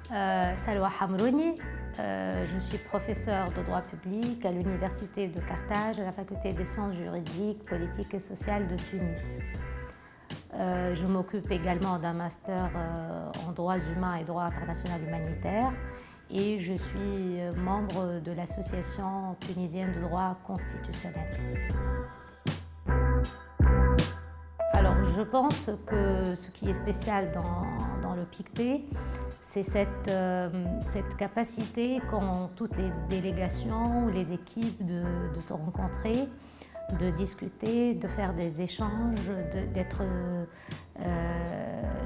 Salwa Hamrouni, je suis professeure de droit public à l'Université de Carthage, à la faculté des sciences juridiques, politiques et sociales de Tunis. Je m'occupe également d'un master en droits humains et droit international humanitaire et je suis membre de l'Association tunisienne de droit constitutionnel. Alors, je pense que ce qui est spécial dans le PICT, c'est cette capacité qu'ont toutes les délégations ou les équipes de se rencontrer, de discuter, de faire des échanges, d'être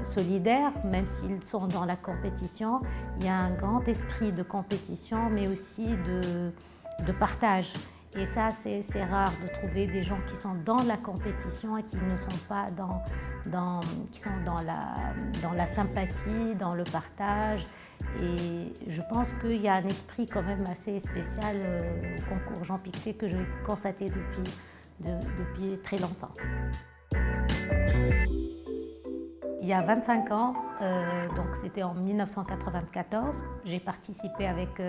solidaires, même s'ils sont dans la compétition. Il y a un grand esprit de compétition, mais aussi de partage. Et ça, c'est rare de trouver des gens qui sont dans la compétition et qui ne sont pas qui sont dans la sympathie, dans le partage. Et je pense qu'il y a un esprit quand même assez spécial au concours Jean Pictet que j'ai constaté depuis très longtemps. Il y a 25 ans, donc c'était en 1994, j'ai participé avec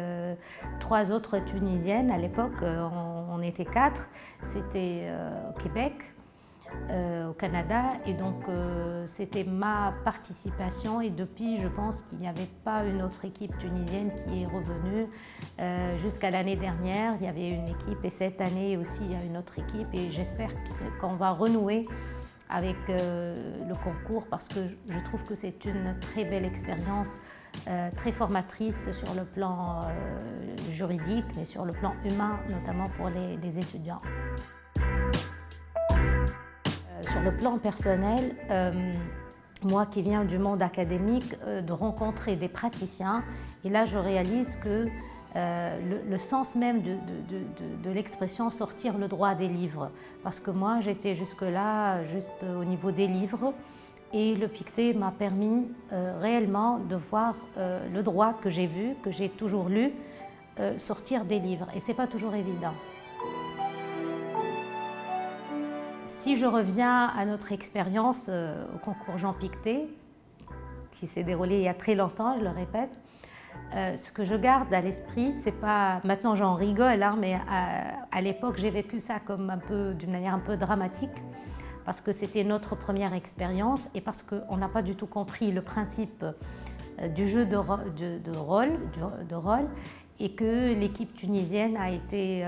3 autres Tunisiennes. À l'époque, on était 4. C'était au Québec, au Canada, et donc c'était ma participation. Et depuis, je pense qu'il n'y avait pas une autre équipe tunisienne qui est revenue. Jusqu'à l'année dernière, il y avait une équipe, et cette année aussi, il y a une autre équipe. Et j'espère qu'on va renouer avec le concours, parce que je trouve que c'est une très belle expérience, très formatrice sur le plan juridique, mais sur le plan humain, notamment pour les étudiants. Sur le plan personnel, moi qui viens du monde académique, de rencontrer des praticiens, et là je réalise que le sens même de l'expression sortir le droit des livres. Parce que moi, j'étais jusque-là juste au niveau des livres, et le PICT m'a permis réellement de voir le droit que j'ai vu, que j'ai toujours lu, sortir des livres. Et ce n'est pas toujours évident. Si je reviens à notre expérience au concours Jean Pictet, qui s'est déroulé il y a très longtemps, je le répète, ce que je garde à l'esprit, c'est pas... Maintenant j'en rigole, hein, mais à l'époque j'ai vécu ça comme d'une manière un peu dramatique, parce que c'était notre première expérience et parce qu'on n'a pas du tout compris le principe du jeu de rôle, et que l'équipe tunisienne a été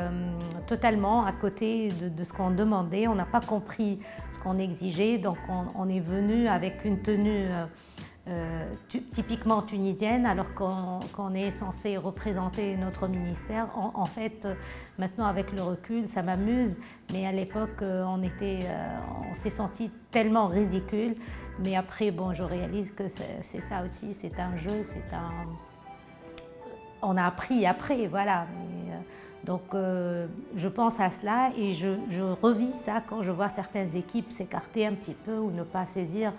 totalement à côté de ce qu'on demandait. On n'a pas compris ce qu'on exigeait, donc on est venu avec une tenue typiquement tunisienne, alors qu'on est censé représenter notre ministère. En fait, maintenant avec le recul, ça m'amuse, mais à l'époque, on s'est senti tellement ridicule. Mais après, bon, je réalise que c'est ça aussi, c'est un jeu, on a appris après, voilà. Donc, je pense à cela et je revis ça quand je vois certaines équipes s'écarter un petit peu ou ne pas saisir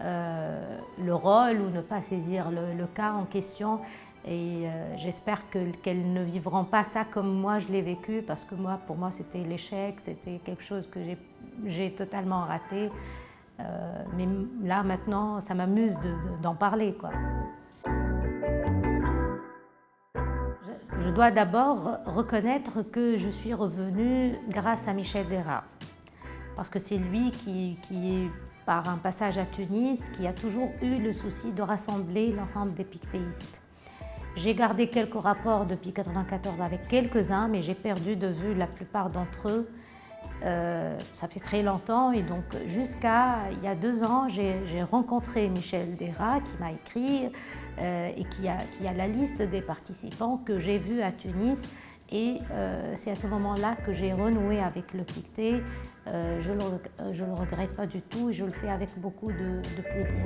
le rôle ou ne pas saisir le cas en question. Et j'espère qu'elles ne vivront pas ça comme moi je l'ai vécu, parce que pour moi c'était l'échec, c'était quelque chose que j'ai totalement raté. Mais là maintenant, ça m'amuse d'en parler, quoi. Je dois d'abord reconnaître que je suis revenue grâce à Michel Deyrat, parce que c'est lui qui, par un passage à Tunis, qui a toujours eu le souci de rassembler l'ensemble des pictéistes. J'ai gardé quelques rapports depuis 1994 avec quelques-uns, mais j'ai perdu de vue la plupart d'entre eux. Ça fait très longtemps, et donc jusqu'à il y a 2 ans, j'ai rencontré Michel Deyrat qui m'a écrit et qui a la liste des participants que j'ai vus à Tunis. Et c'est à ce moment-là que j'ai renoué avec le PICT. Je ne le regrette pas du tout et je le fais avec beaucoup de plaisir.